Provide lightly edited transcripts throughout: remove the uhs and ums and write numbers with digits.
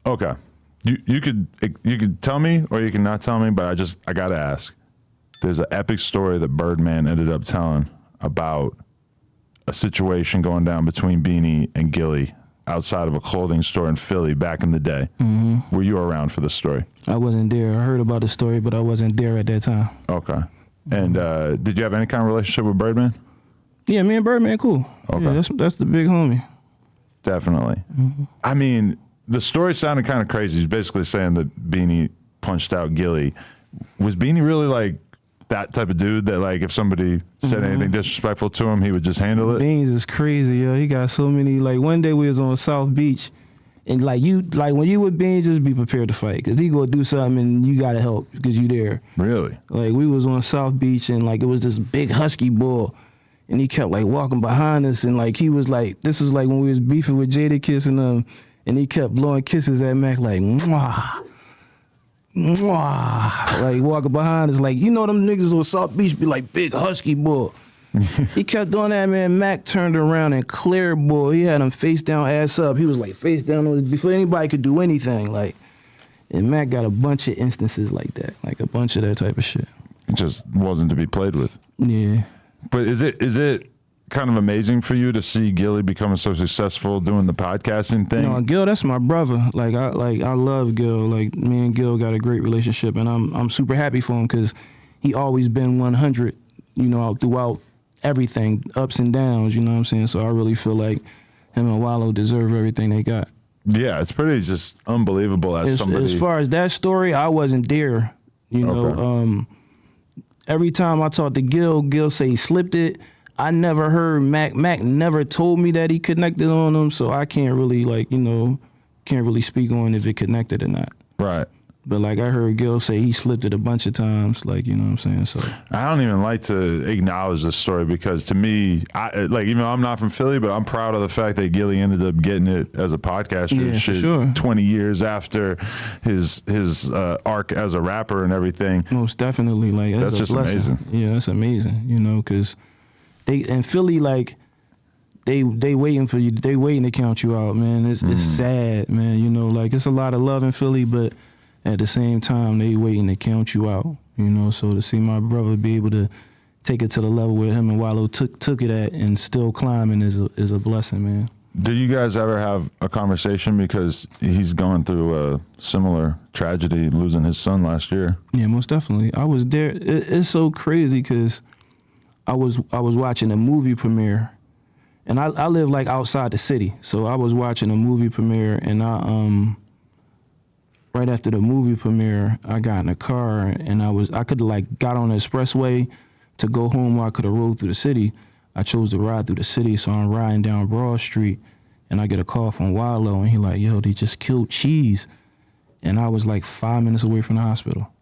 Okay. You could tell me or you can not tell me, but I gotta ask. There's an epic story that Birdman ended up telling about a situation going down between Beanie and Gillie outside of a clothing store in Philly back in the day. Mm-hmm. Were you around for the story? I wasn't there. I heard about the story, but I wasn't there at that time. Okay. And did you have any kind of relationship with Birdman? Yeah, me and Birdman cool. Okay. Yeah, that's the big homie. Definitely. Mm-hmm. I mean, the story sounded kind of crazy. He's basically saying that Beanie punched out Gillie. Was Beanie really like that type of dude that like if somebody said anything disrespectful to him, he would just handle it? Beans is crazy, yo. He got so many. Like one day we was on South Beach, and like when you with Beans, just be prepared to fight, cause he gonna do something and you gotta help because you there. Really? Like we was on South Beach and like it was this big husky bull, and he kept like walking behind us and like he was like, this was like when we was beefing with Jadakiss and and he kept blowing kisses at Mac like mwah. Mwah, like walking behind us, like, you know them niggas on South Beach be like big husky bull. He kept doing that, man. Mac turned around and clear bull. He had him face down, ass up. He was like face down before anybody could do anything. Like, and Mac got a bunch of instances like that, like a bunch of that type of shit. It just wasn't to be played with. Yeah. But is it kind of amazing for you to see Gillie becoming so successful doing the podcasting thing? No, Gil, that's my brother. Like I love Gil. Like me and Gil got a great relationship, and I'm super happy for him because he always been 100, you know, throughout everything, ups and downs. You know what I'm saying? So I really feel like him and Wallow deserve everything they got. Yeah, it's pretty just unbelievable as somebody. As far as that story, I wasn't there. You know, every time I talked to Gil say he slipped it. I never heard Mac never told me that he connected on them, so I can't really can't really speak on if it connected or not. Right. But like I heard Gil say he slipped it a bunch of times, like, you know what I'm saying? So I don't even like to acknowledge this story because to me, even though I'm not from Philly, but I'm proud of the fact that Gillie ended up getting it as a podcaster. Yeah, for sure. 20 years after his arc as a rapper and everything. Most definitely, like that's just blessing. Amazing. Yeah, that's amazing. You know, because they in Philly, like they waiting for you. They waiting to count you out, man. It's sad, man. You know, like it's a lot of love in Philly, but at the same time, they waiting to count you out. You know, so to see my brother be able to take it to the level where him and Wallow took it at and still climbing is a blessing, man. Did you guys ever have a conversation because he's going through a similar tragedy, losing his son last year? Yeah, most definitely. I was there. It's so crazy because I was watching a movie premiere, and I live like outside the city, so I was watching a movie premiere, and right after the movie premiere, I got in a car, and I could have like got on the expressway to go home, or I could have rode through the city. I chose to ride through the city, so I'm riding down Broad Street, and I get a call from Wallow, and he like, yo, they just killed Cheese, and I was like 5 minutes away from the hospital.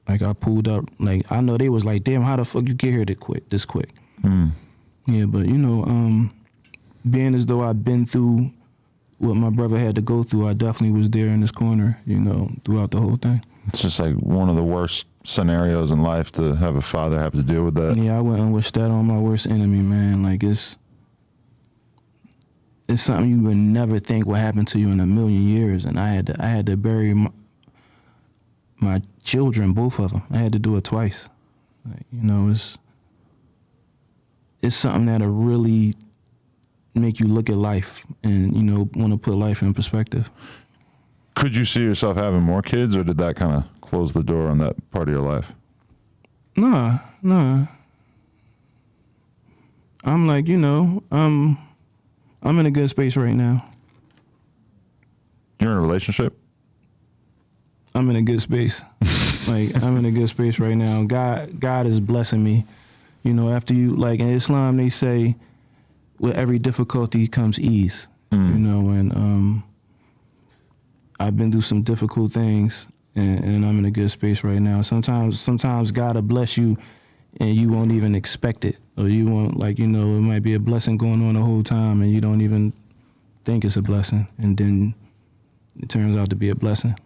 Like I pulled up, like I know they was like, damn, how the fuck you get here this quick? Yeah, but you know, being as though I've been through what my brother had to go through, I definitely was there in this corner, you know, throughout the whole thing. It's just like one of the worst scenarios in life to have a father have to deal with that. Yeah, I wouldn't wish that on my worst enemy, man. Like it's something you would never think would happen to you in a million years, and I had to bury my children, both of them. I had to do it twice. Like, you know, it's something that'll really make you look at life and, you know, want to put life in perspective. Could you see yourself having more kids, or did that kind of close the door on that part of your life? Nah. I'm like, you know, I'm in a good space right now. You're in a relationship? I'm in a good space. Like, I'm in a good space right now. God is blessing me. You know, after you, like in Islam, they say, with every difficulty comes ease. You know, and I've been through some difficult things, and I'm in a good space right now. Sometimes God will bless you, and you won't even expect it, or you won't, like, you know, it might be a blessing going on the whole time, and you don't even think it's a blessing, and then it turns out to be a blessing.